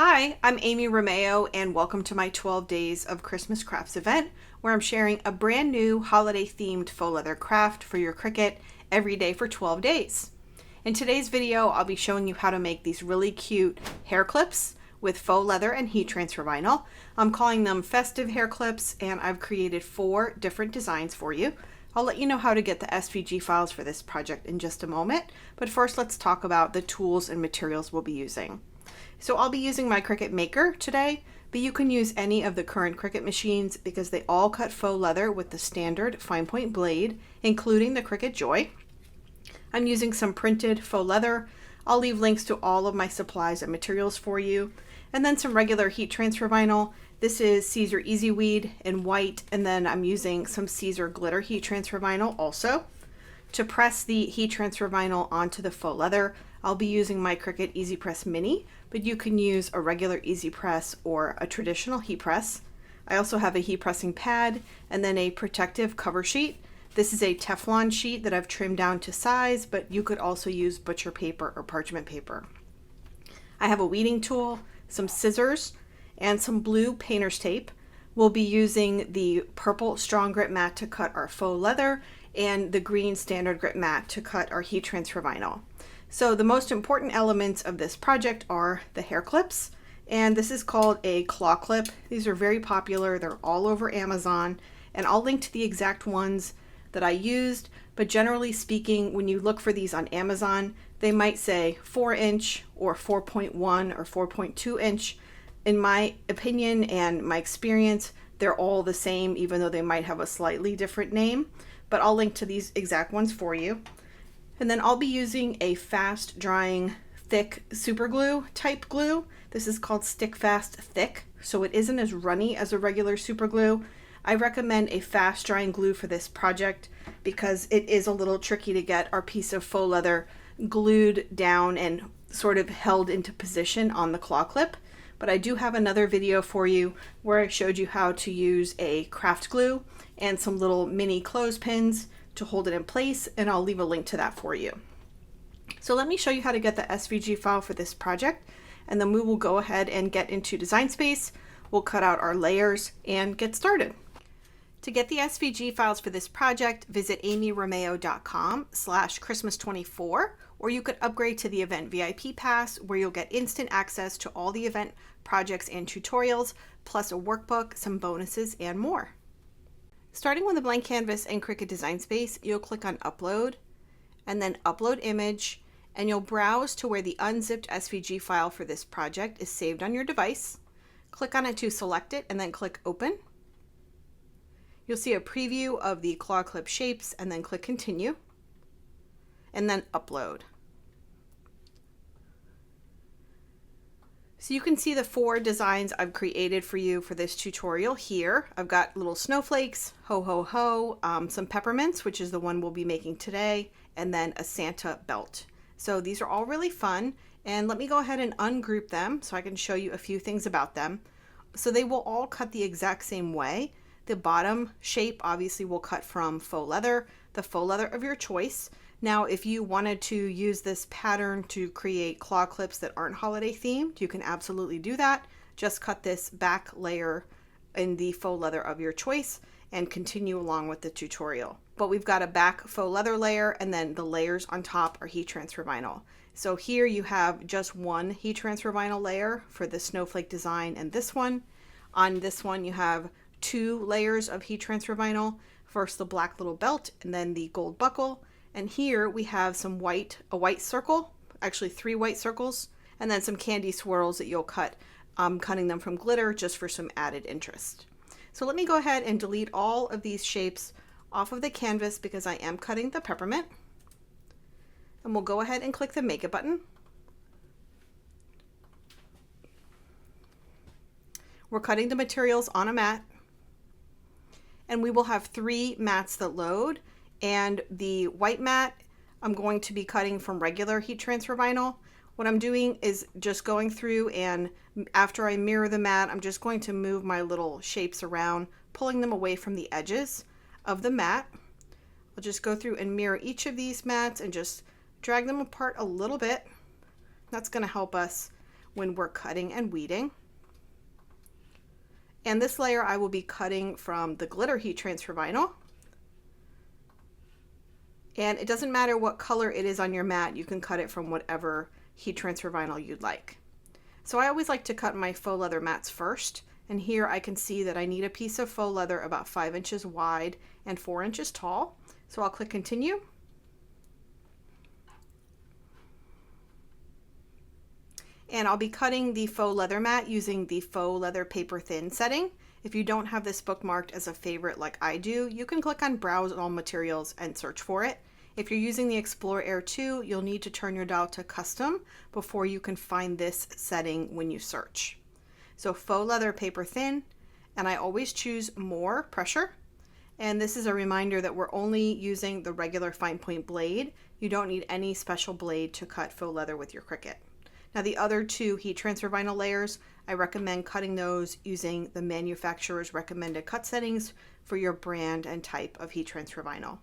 Hi, I'm Amy Romeo and welcome to my 12 Days of Christmas Crafts event where I'm sharing a brand new holiday themed faux leather craft for your Cricut every day for 12 days. In today's video, I'll be showing you how to make these really cute hair clips with faux leather and heat transfer vinyl. I'm calling them festive hair clips and I've created 4 different designs for you. I'll let you know how to get the SVG files for this project in just a moment, but first let's talk about the tools and materials we'll be using. So I'll be using my Cricut Maker today, but you can use any of the current Cricut machines because they all cut faux leather with the standard fine point blade, including the Cricut Joy. I'm using some printed faux leather. I'll leave links to all of my supplies and materials for you. And then some regular heat transfer vinyl. This is Caesar Easy Weed in white, and then I'm using some Caesar glitter heat transfer vinyl also. To press the heat transfer vinyl onto the faux leather, I'll be using my Cricut Easy Press Mini, but you can use a regular Easy Press or a traditional heat press. I also have a heat pressing pad and then a protective cover sheet. This is a Teflon sheet that I've trimmed down to size, but you could also use butcher paper or parchment paper. I have a weeding tool, some scissors, and some blue painter's tape. We'll be using the purple strong grip mat to cut our faux leather and the green standard grip mat to cut our heat transfer vinyl. So the most important elements of this project are the hair clips, and this is called a claw clip. These are very popular. They're all over Amazon, and I'll link to the exact ones that I used, but generally speaking, when you look for these on Amazon, they might say 4-inch or 4.1 or 4.2 inch. In my opinion and my experience, they're all the same, even though they might have a slightly different name, but I'll link to these exact ones for you. And then I'll be using a fast drying thick super glue type glue. This is called Stick Fast Thick, so it isn't as runny as a regular super glue. I recommend a fast drying glue for this project because it is a little tricky to get our piece of faux leather glued down and sort of held into position on the claw clip. But I do have another video for you where I showed you how to use a craft glue and some little mini clothespins to hold it in place, and I'll leave a link to that for you. So let me show you how to get the SVG file for this project, and then we will go ahead and get into Design Space. We'll cut out our layers and get started. To get the SVG files for this project, visit amyromeo.com/Christmas24, or you could upgrade to the event VIP pass where you'll get instant access to all the event projects and tutorials, plus a workbook, some bonuses, and more. Starting with a blank canvas in Cricut Design Space, you'll click on Upload and then Upload Image, and you'll browse to where the unzipped SVG file for this project is saved on your device. Click on it to select it and then click Open. You'll see a preview of the claw clip shapes and then click Continue and then Upload. So you can see the 4 designs I've created for you for this tutorial here. I've got little snowflakes, ho ho ho, some peppermints, which is the one we'll be making today, and then a Santa belt. So these are all really fun, and let me go ahead and ungroup them so I can show you a few things about them. So they will all cut the exact same way. The bottom shape obviously will cut from faux leather, the faux leather of your choice. Now, if you wanted to use this pattern to create claw clips that aren't holiday themed, you can absolutely do that. Just cut this back layer in the faux leather of your choice and continue along with the tutorial. But we've got a back faux leather layer, and then the layers on top are heat transfer vinyl. So here you have just one heat transfer vinyl layer for the snowflake design and this one. On this one you have 2 layers of heat transfer vinyl. First the black little belt and then the gold buckle. And here we have a white circle, actually 3 white circles, and then some candy swirls that you'll cut. I'm cutting them from glitter just for some added interest. So let me go ahead and delete all of these shapes off of the canvas because I am cutting the peppermint. And we'll go ahead and click the Make It button. We're cutting the materials on a mat, and we will have 3 mats that load. And the white mat, I'm going to be cutting from regular heat transfer vinyl. What I'm doing is just going through, and after I mirror the mat, I'm just going to move my little shapes around, pulling them away from the edges of the mat. I'll just go through and mirror each of these mats and just drag them apart a little bit. That's going to help us when we're cutting and weeding. And this layer I will be cutting from the glitter heat transfer vinyl. And it doesn't matter what color it is on your mat, you can cut it from whatever heat transfer vinyl you'd like. So I always like to cut my faux leather mats first, and here I can see that I need a piece of faux leather about 5 inches wide and 4 inches tall. So I'll click continue. And I'll be cutting the faux leather mat using the faux leather paper thin setting. If you don't have this bookmarked as a favorite like I do, you can click on Browse All Materials and search for it. If you're using the Explorer Air 2, you'll need to turn your dial to custom before you can find this setting when you search. So faux leather paper thin, and I always choose more pressure. And this is a reminder that we're only using the regular fine point blade. You don't need any special blade to cut faux leather with your Cricut. Now the other two heat transfer vinyl layers, I recommend cutting those using the manufacturer's recommended cut settings for your brand and type of heat transfer vinyl.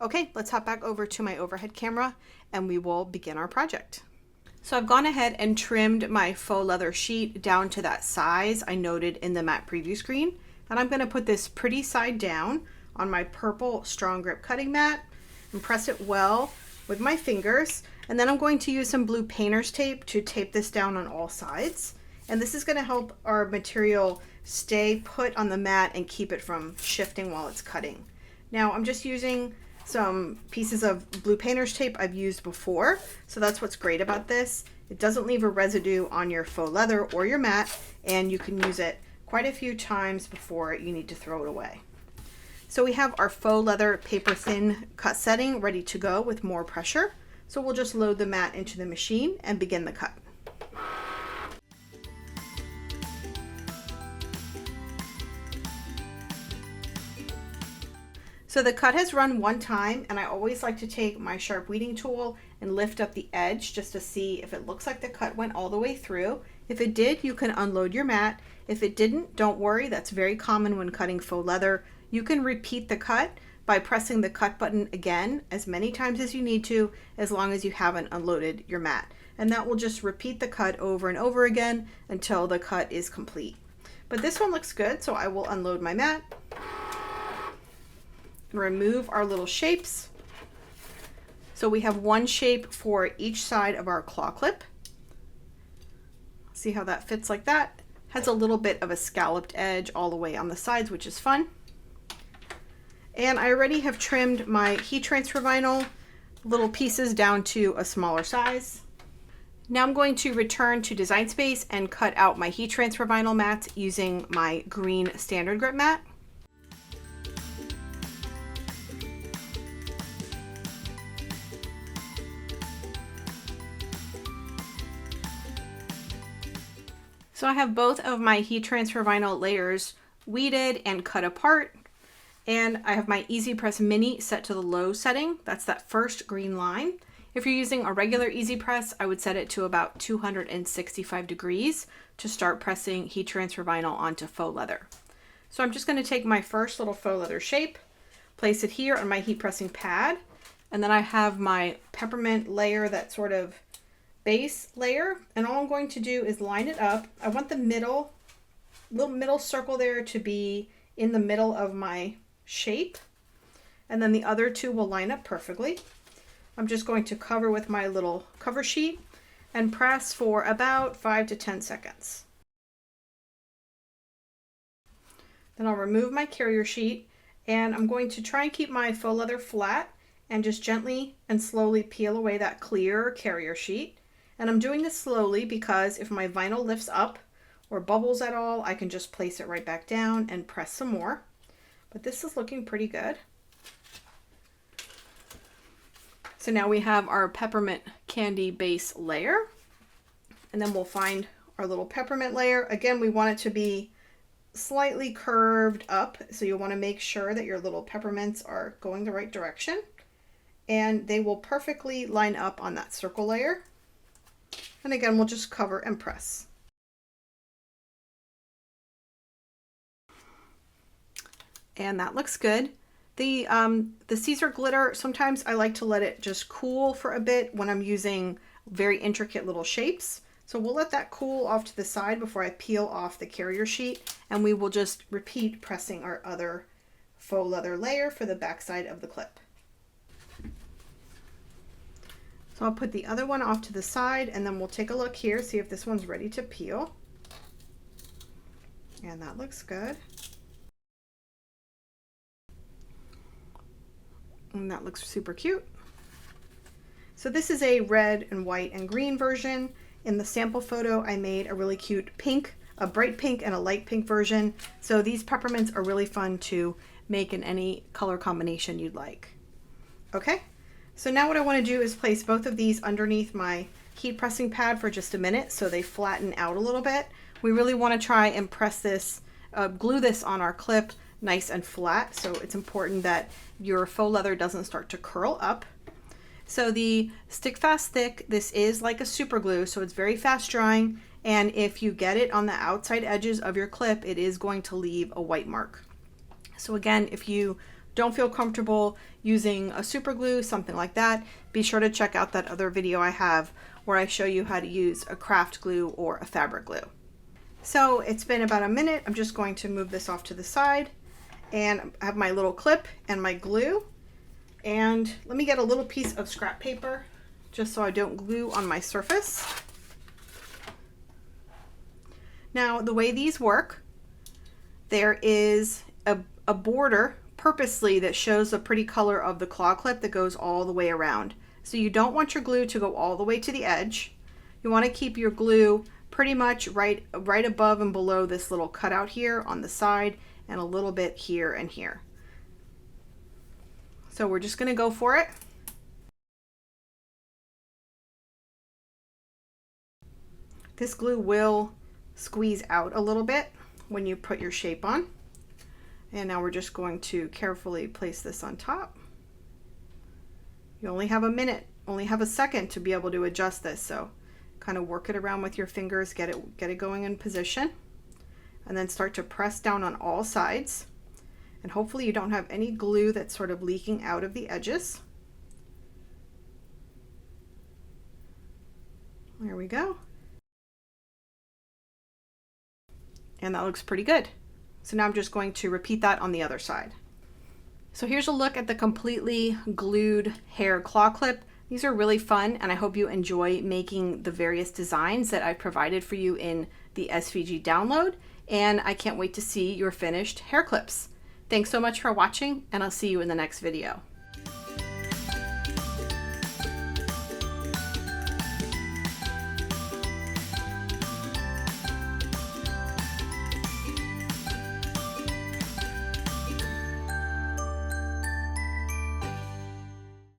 Okay, let's hop back over to my overhead camera and we will begin our project. So I've gone ahead and trimmed my faux leather sheet down to that size I noted in the matte preview screen. And I'm going to put this pretty side down on my purple strong grip cutting mat and press it well with my fingers. And then I'm going to use some blue painter's tape to tape this down on all sides. And this is going to help our material stay put on the mat and keep it from shifting while it's cutting. Now I'm just using some pieces of blue painter's tape I've used before. So that's what's great about this. It doesn't leave a residue on your faux leather or your mat, and you can use it quite a few times before you need to throw it away. So we have our faux leather paper thin cut setting ready to go with more pressure. So we'll just load the mat into the machine and begin the cut. So the cut has run one time, and I always like to take my sharp weeding tool and lift up the edge just to see if it looks like the cut went all the way through. If it did, you can unload your mat. If it didn't, don't worry, that's very common when cutting faux leather. You can repeat the cut by pressing the cut button again as many times as you need to, as long as you haven't unloaded your mat. And that will just repeat the cut over and over again until the cut is complete. But this one looks good, so I will unload my mat. Remove our little shapes. So we have one shape for each side of our claw clip. See how that fits like that? Has a little bit of a scalloped edge all the way on the sides, which is fun. And I already have trimmed my heat transfer vinyl little pieces down to a smaller size. Now I'm going to return to Design Space and cut out my heat transfer vinyl mats using my green standard grip mat. So I have both of my heat transfer vinyl layers weeded and cut apart. And I have my Easy Press Mini set to the low setting. That's that first green line. If you're using a regular Easy Press, I would set it to about 265 degrees to start pressing heat transfer vinyl onto faux leather. So I'm just going to take my first little faux leather shape, place it here on my heat pressing pad, and then I have my peppermint layer, that sort of base layer, and all I'm going to do is line it up. I want the little middle circle there to be in the middle of my shape, and then the other two will line up perfectly. I'm just going to cover with my little cover sheet and press for about 5 to 10 seconds. Then I'll remove my carrier sheet, and I'm going to try and keep my faux leather flat and just gently and slowly peel away that clear carrier sheet. And I'm doing this slowly because if my vinyl lifts up or bubbles at all, I can just place it right back down and press some more. But this is looking pretty good. So now we have our peppermint candy base layer, and then we'll find our little peppermint layer. Again, we want it to be slightly curved up, so you'll want to make sure that your little peppermints are going the right direction, and they will perfectly line up on that circle layer. And again, we'll just cover and press. And that looks good. The Caesar glitter, sometimes I like to let it just cool for a bit when I'm using very intricate little shapes. So we'll let that cool off to the side before I peel off the carrier sheet, and we will just repeat pressing our other faux leather layer for the back side of the clip. So I'll put the other one off to the side, and then we'll take a look here, see if this one's ready to peel. And that looks good. And that looks super cute. So this is a red and white and green version. In the sample photo, I made a really cute pink, a bright pink and a light pink version. So these peppermints are really fun to make in any color combination you'd like. Okay, so now what I want to do is place both of these underneath my heat pressing pad for just a minute so they flatten out a little bit. We really want to try and press this, glue this on our clip nice and flat. So it's important that your faux leather doesn't start to curl up. So the Stick Fast Thick, this is like a super glue, so it's very fast drying. And if you get it on the outside edges of your clip, it is going to leave a white mark. So again, if you don't feel comfortable using a super glue, something like that, be sure to check out that other video I have where I show you how to use a craft glue or a fabric glue. So it's been about a minute. I'm just going to move this off to the side, and I have my little clip and my glue. And let me get a little piece of scrap paper just so I don't glue on my surface. Now, the way these work, there is a border purposely that shows the pretty color of the claw clip that goes all the way around. So you don't want your glue to go all the way to the edge. You want to keep your glue pretty much right above and below this little cutout here on the side, and a little bit here and here. So we're just going to go for it. This glue will squeeze out a little bit when you put your shape on. And now we're just going to carefully place this on top. You only have a minute, only have a second to be able to adjust this. So kind of work it around with your fingers, get it going in position, and then start to press down on all sides. And hopefully you don't have any glue that's sort of leaking out of the edges. There we go. And that looks pretty good. So now I'm just going to repeat that on the other side. So here's a look at the completely glued hair claw clip. These are really fun, and I hope you enjoy making the various designs that I've provided for you in the SVG download. And I can't wait to see your finished hair clips. Thanks so much for watching, and I'll see you in the next video.